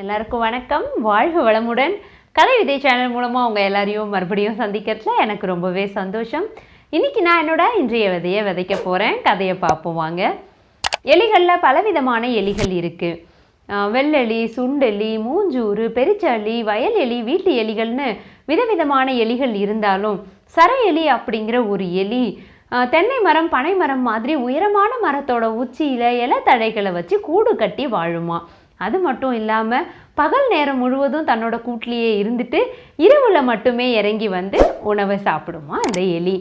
எல்லாருக்கும் வணக்கம். வாழ்க வளமுடன். கதை விதை சேனல் மூலமாக உங்கள் எல்லாரையும் மறுபடியும் சந்திக்கிறதுல எனக்கு ரொம்பவே சந்தோஷம். இன்றைக்கி நான் என்னோட இன்றைய விதையை விதைக்க போகிறேன். கதையை பார்ப்போம் வாங்க. எலிகளில் பலவிதமான எலிகள் இருக்குது. வெள்ளெலி, சுண்டெலி, மூஞ்சூறு, பெருச்செலி, வயல் எலி, வீட்டு எலிகள்னு விதவிதமான எலிகள் இருந்தாலும் சர எலி அப்படிங்கிற ஒரு எலி தென்னை மரம், பனை மரம் மாதிரி உயரமான மரத்தோட உச்சியில் இலத்தழைகளை வச்சு கூடு கட்டி வாழுமா. அது மட்டும் இல்லாமல் பகல் நேரம் முழுவதும் தன்னோட கூட்டிலேயே இருந்துட்டு இரவில் மட்டுமே இறங்கி வந்து உணவை சாப்பிடுமா அந்த எலி.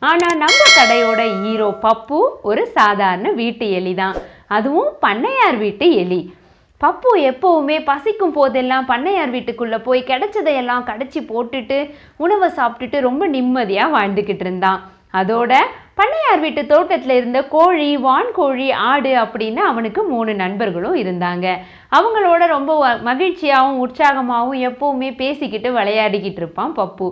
ஆனால் நம்ம கடையோட ஹீரோ பப்பு ஒரு சாதாரண வீட்டு எலி தான். அதுவும் பண்ணையார் வீட்டு எலி. பப்பு எப்போவுமே பசிக்கும் போதெல்லாம் பண்ணையார் வீட்டுக்குள்ளே போய் கிடைச்சதையெல்லாம் கடைச்சி போட்டுட்டு உணவை சாப்பிட்டுட்டு ரொம்ப நிம்மதியாக வாழ்ந்துக்கிட்டு இருந்தான். அதோட பண்ணையார் வீட்டு தோட்டத்தில் இருந்த கோழி, வான்கோழி, ஆடு அப்படின்னு அவனுக்கு 3 நண்பர்களும் இருந்தாங்க. அவங்களோட ரொம்ப மகிழ்ச்சியாகவும் உற்சாகமாகவும் எப்போவுமே பேசிக்கிட்டு விளையாடிக்கிட்டு இருப்பான் பப்பு.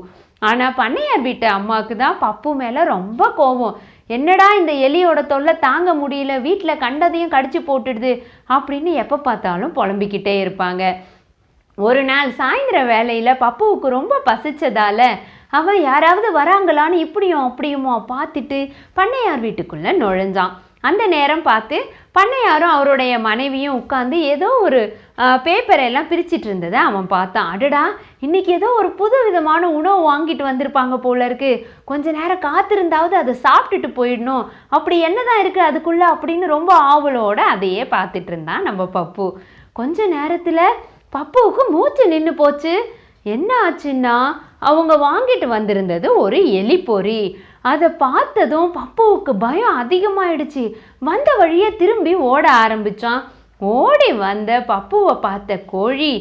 ஆனால் பண்ணையார் வீட்டு அம்மாவுக்கு தான் பப்பு மேலே ரொம்ப கோபம். என்னடா இந்த எலியோட தொல்லை தாங்க முடியல, வீட்டில் கண்டதையும் கடிச்சு போட்டுடுது அப்படின்னு எப்போ பார்த்தாலும் புலம்பிக்கிட்டே இருப்பாங்க. ஒரு நாள் சாயந்தர வேலையில் பப்புவுக்கு ரொம்ப பசிச்சதால அவன் யாராவது வராங்களான்னு இப்படியும் அப்படியுமோ பார்த்துட்டு பண்ணையார் வீட்டுக்குள்ளே நுழைஞ்சான். அந்த நேரம் பார்த்து பண்ணையாரும் அவருடைய மனைவியும் உட்காந்து ஏதோ ஒரு பேப்பரெல்லாம் பிரிச்சுட்டு இருந்ததை அவன் பார்த்தான். அடடா, இன்றைக்கி ஏதோ ஒரு புது விதமான உணவு வாங்கிட்டு வந்திருப்பாங்க போல இருக்கு. கொஞ்ச நேரம் காத்திருந்தாவது அதை சாப்பிட்டுட்டு போயிடணும். அப்படி என்னதான் இருக்குது அதுக்குள்ளே அப்படின்னு ரொம்ப ஆவலோடு அதையே பார்த்துட்டு இருந்தான் நம்ம பப்பு. கொஞ்ச நேரத்தில் பப்புவுக்கு மூச்சு நின்று போச்சு. என்ன ஆச்சுன்னா, அவங்க வாங்கிட்டு வந்திருந்தது ஒரு எலி பொறி. அதை பார்த்ததும் பப்புவுக்கு பயம் அதிகமாயிடுச்சு. வந்த வழியே திரும்பி ஓட ஆரம்பித்தான். ஓடி வந்த பப்புவை பார்த்த கோழி,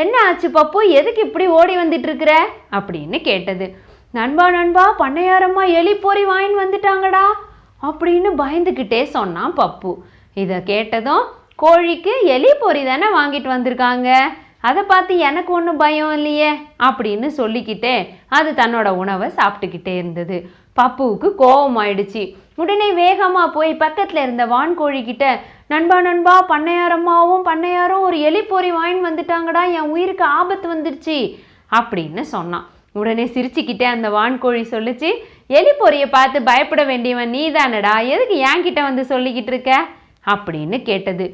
என்ன ஆச்சு பப்பு, எதுக்கு இப்படி ஓடி வந்துட்டு இருக்கிற அப்படின்னு கேட்டது. நண்பா பண்ணையாரம்மா எலி பொறி வாங்கின்னு வந்துட்டாங்கடா அப்படின்னு பயந்துக்கிட்டே சொன்னான் பப்பு. இதை கேட்டதும் கோழிக்கு எலி பொறி தானே வாங்கிட்டு வந்திருக்காங்க, அதை பார்த்து எனக்கு ஒன்றும் பயம் இல்லையே அப்படின்னு சொல்லிக்கிட்டே அது தன்னோட உணவை சாப்பிட்டுக்கிட்டே இருந்தது. பப்புவுக்கு கோபமாயிடுச்சு. உடனே வேகமாக போய் பக்கத்தில் இருந்த வான்கோழிக்கிட்ட, நண்பா பண்ணையாரம்மாவும் பண்ணையாரும் ஒரு எலி பொறி வாங்கின்னு வந்துட்டாங்கடா, என் உயிருக்கு ஆபத்து வந்துடுச்சு அப்படின்னு சொன்னான். உடனே சிரிச்சுக்கிட்டே அந்த வான்கோழி சொல்லிச்சு, எலி பொறியை பார்த்து பயப்பட வேண்டியவன் நீ தானடா, எதுக்கு என்கிட்ட வந்து சொல்லிக்கிட்டு இருக்க அப்படின்னு கேட்டது.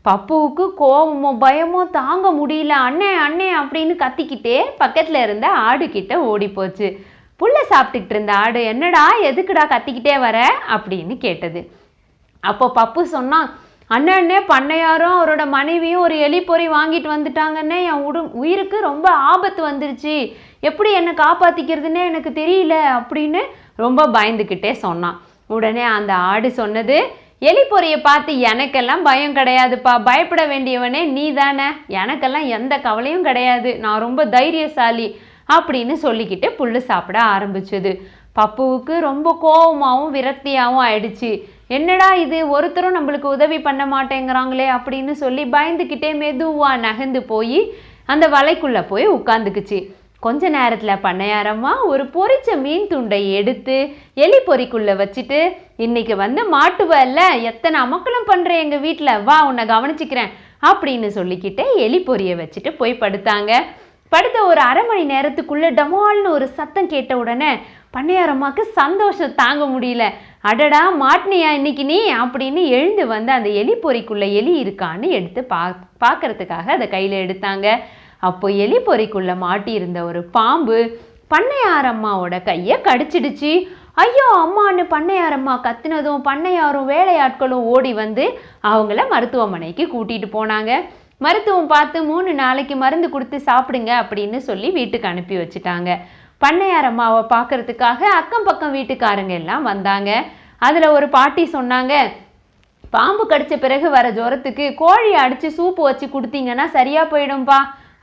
பப்புவுக்கு கோபமோ பயமோ தாங்க முடியல. அண்ணே அப்படின்னு கத்திக்கிட்டே பக்கத்தில் இருந்த ஆடு கிட்ட ஓடி போச்சு. புல்லை சாப்பிட்டுக்கிட்டு இருந்த ஆடு, என்னடா எதுக்குடா கத்திக்கிட்டே வர அப்படின்னு கேட்டது. அப்போ பப்பு சொன்னான், அண்ணே பண்ணையாரும் அவரோட மனைவியும் ஒரு எலி பொறி வாங்கிட்டு வந்துட்டாங்கன்னே, என் உயிருக்கு ரொம்ப ஆபத்து வந்துருச்சு, எப்படி என்னை காப்பாற்றிக்கிறதுனே எனக்கு தெரியல அப்படின்னு ரொம்ப பயந்துக்கிட்டே சொன்னான். உடனே அந்த ஆடு சொன்னது, எலி பொறியை பார்த்து எனக்கெல்லாம் பயம் கிடையாதுப்பா, பயப்பட வேண்டியவனே நீ தானே, எனக்கெல்லாம் எந்த கவலையும் கிடையாது, நான் ரொம்ப தைரியசாலி அப்படின்னு சொல்லிக்கிட்டு புல்லு சாப்பிட ஆரம்பிச்சது. பப்புவுக்கு ரொம்ப கோபமாகவும் விரக்தியாகவும் ஆயிடுச்சு. என்னடா இது, ஒருத்தரும் நம்மளுக்கு உதவி பண்ண மாட்டேங்கிறாங்களே அப்படின்னு சொல்லி பயந்துக்கிட்டே மெதுவாக நகர்ந்து போய் அந்த வலைக்குள்ளே போய் உட்காந்துக்குச்சு. கொஞ்ச நேரத்தில் பண்ணையாரம்மா ஒரு பொரிச்ச மீன் துண்டை எடுத்து எலி பொறிக்குள்ளே வச்சுட்டு, இன்னைக்கு வந்து மாட்டுவல்ல, எத்தனை அமக்கலம் பண்ணுறேன் எங்கள் வீட்டில், வா உன்னை கவனிச்சிக்கிறேன் அப்படின்னு சொல்லிக்கிட்டே எலி பொறியை வச்சுட்டு போய் படுத்தாங்க. படுத்த ஒரு அரை மணி நேரத்துக்குள்ளே டமால்னு ஒரு சத்தம் கேட்ட உடனே பண்ணையாரம்மாவுக்கு சந்தோஷம் தாங்க முடியல. அடடா, மாட்டினியா இன்னைக்கு நீ அப்படின்னு எழுந்து வந்து அந்த எலி பொறிக்குள்ளே எலி இருக்கான்னு எடுத்து பார்க்கறதுக்காக அதை கையில் எடுத்தாங்க. அப்போ எலி பொறிக்குள்ளே மாட்டியிருந்த ஒரு பாம்பு பண்ணையாரம்மாவோட கையை கடிச்சிடுச்சு. ஐயோ அம்மான்னு பண்ணையாரம்மா கத்தினதும் பண்ணையாரும் வேலையாட்களும் ஓடி வந்து அவங்கள மருத்துவமனைக்கு கூட்டிகிட்டு போனாங்க. மருத்துவம் பார்த்து 3 நாளைக்கு மருந்து கொடுத்து சாப்பிடுங்க அப்படின்னு சொல்லி வீட்டுக்கு அனுப்பி வச்சுட்டாங்க. பண்ணையாரம்மாவை பார்க்கறதுக்காக அக்கம் பக்கம் வீட்டுக்காரங்க எல்லாம் வந்தாங்க. அதில் ஒரு பாட்டி சொன்னாங்க, பாம்பு கடித்த பிறகு வர ஜுரத்துக்கு கோழி அடித்து சூப்பு வச்சு கொடுத்தீங்கன்னா சரியாக போயிடும்பா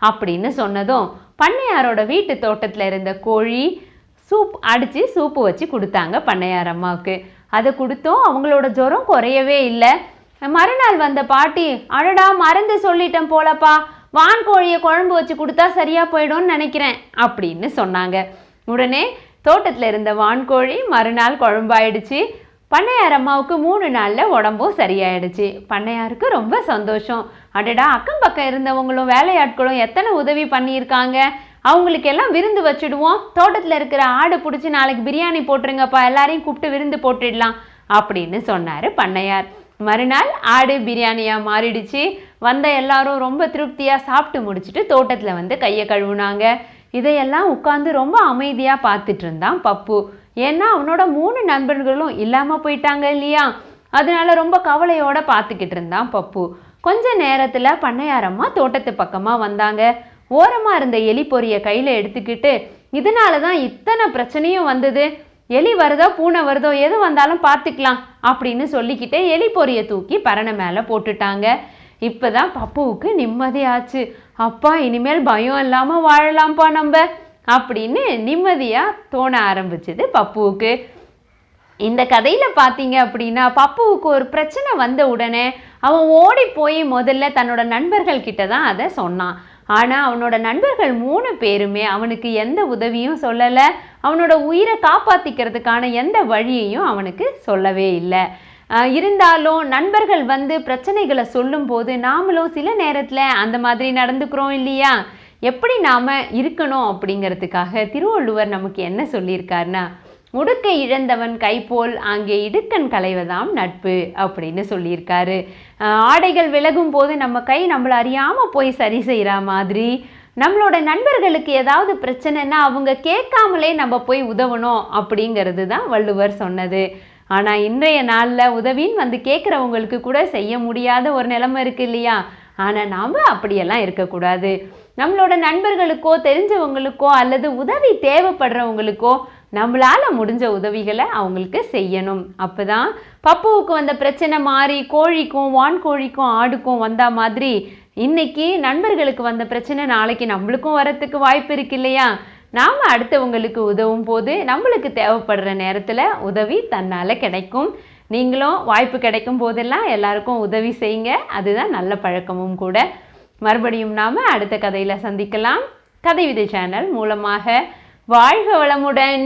அப்படின்னு சொன்னதும் பண்ணையாரோட வீட்டு தோட்டத்தில் இருந்த கோழி சூப்பு வச்சு கொடுத்தாங்க பண்ணையாரம்மாவுக்கு. அதை கொடுத்தோம், அவங்களோட ஜுரம் குறையவே இல்லை. மறுநாள் வந்த பாட்டி, அடடா மறந்து சொல்லிட்டேன் போலப்பா, வான்கோழியை குழம்பு வச்சு கொடுத்தா சரியாக போயிடும்னு நினைக்கிறேன் அப்படின்னு சொன்னாங்க. உடனே தோட்டத்தில் இருந்த வான்கோழி மறுநாள் குழம்பாயிடுச்சு. பண்ணையார் அம்மாவுக்கு 3 நாளில் உடம்பும் சரியாயிடுச்சு. பண்ணையாருக்கு ரொம்ப சந்தோஷம். அடடா, அக்கம் பக்கம் இருந்தவங்களும் வேலையாட்களும் எத்தனை உதவி பண்ணியிருக்காங்க, அவங்களுக்கு எல்லாம் விருந்து வச்சுடுவோம், தோட்டத்தில் இருக்கிற ஆடு பிடிச்சி நாளைக்கு பிரியாணி போட்டுருங்கப்பா, எல்லாரையும் கூப்பிட்டு விருந்து போட்டுடலாம் அப்படின்னு சொன்னார் பண்ணையார். மறுநாள் ஆடு பிரியாணியாக மாறிடுச்சு. வந்த எல்லாரும் ரொம்ப திருப்தியாக சாப்பிட்டு முடிச்சுட்டு தோட்டத்தில் வந்து கையை கழுவுனாங்க. இதையெல்லாம் உட்காந்து ரொம்ப அமைதியாக பார்த்துட்டு இருந்தான் பப்பு. ஏன்னா அவனோட 3 நண்பர்களும் இல்லாமல் போயிட்டாங்க இல்லையா, அதனால ரொம்ப கவலையோடு பார்த்துக்கிட்டு இருந்தான் பப்பு. கொஞ்ச நேரத்தில் பண்ணையாரம்மா தோட்டத்து பக்கமாக வந்தாங்க. ஓரமாக இருந்த எலி பொரியை கையில் எடுத்துக்கிட்டு, இதனால தான் இத்தனை பிரச்சனையும் வந்தது, எலி வருதோ பூனை வருதோ எது வந்தாலும் பார்த்துக்கலாம் அப்படின்னு சொல்லிக்கிட்டே எலி பொரியை தூக்கி பரணை மேலே போட்டுட்டாங்க. இப்போ தான் பப்புவுக்கு நிம்மதியாச்சு. அப்பா, இனிமேல் பயம் இல்லாமல் வாழலாம்ப்பா நம்ம அப்படின்னு நிம்மதியாக தோண ஆரம்பிச்சுது பப்புவுக்கு. இந்த கதையில் பார்த்தீங்க அப்படின்னா, பப்புவுக்கு ஒரு பிரச்சனை வந்த உடனே அவன் ஓடி போய் முதல்ல தன்னோட நண்பர்கள் கிட்ட தான் அதை சொன்னான். ஆனால் அவனோட நண்பர்கள் 3 பேருமே அவனுக்கு எந்த உதவியும் சொல்லலை, அவனோட உயிரை காப்பாற்றிக்கிறதுக்கான எந்த வழியையும் அவனுக்கு சொல்லவே இல்லை. இருந்தாலும் நண்பர்கள் வந்து பிரச்சனைகளை சொல்லும்போது நாமளும் சில நேரத்தில் அந்த மாதிரி நடந்துக்கிறோம் இல்லையா, எப்படி நாம் இருக்கணும் அப்படிங்கிறதுக்காக திருவள்ளுவர் நமக்கு என்ன சொல்லியிருக்காருன்னா, உடுக்கை இழந்தவன் கைப்போல் அங்கே இடுக்கண் களைவதாம் நட்பு அப்படின்னு சொல்லியிருக்காரு. ஆடைகள் விலகும் போது நம்ம கை நம்மளை அறியாமல் போய் சரி செய்கிற மாதிரி, நம்மளோட நண்பர்களுக்கு ஏதாவது பிரச்சனைன்னா அவங்க கேட்காமலே நம்ம போய் உதவணும் அப்படிங்கிறது தான் வள்ளுவர் சொன்னது. ஆனால் இன்றைய நாளில் உதவின்னு வந்து கேட்குறவங்களுக்கு கூட செய்ய முடியாத ஒரு நிலைமை இருக்குது இல்லையா. ஆனால் நாம் அப்படியெல்லாம் இருக்கக்கூடாது. நம்மளோட நண்பர்களுக்கோ தெரிஞ்சவங்களுக்கோ அல்லது உதவி தேவைப்படுறவங்களுக்கோ நம்மளால் முடிஞ்ச உதவிகளை அவங்களுக்கு செய்யணும். அப்போ தான் பப்புவுக்கு வந்த பிரச்சனை மாறி கோழிக்கும் வான்கோழிக்கும் ஆடுக்கும் வந்த மாதிரி இன்னைக்கு நண்பர்களுக்கு வந்த பிரச்சனை நாளைக்கு நம்மளுக்கும் வரத்துக்கு வாய்ப்பு இருக்கு இல்லையா. நாம் அடுத்தவங்களுக்கு உதவும் போது நம்மளுக்கு தேவைப்படுற நேரத்தில் உதவி தன்னால் கிடைக்கும். நீங்களும் வாய்ப்பு கிடைக்கும் போதெல்லாம் எல்லாருக்கும் உதவி செய்யுங்க, அதுதான் நல்ல பழக்கமும் கூட. மறுபடியும் நாம் அடுத்த கதையில் சந்திக்கலாம். கதை விதை சேனல் மூலமாக. வாழ்க வளமுடன்.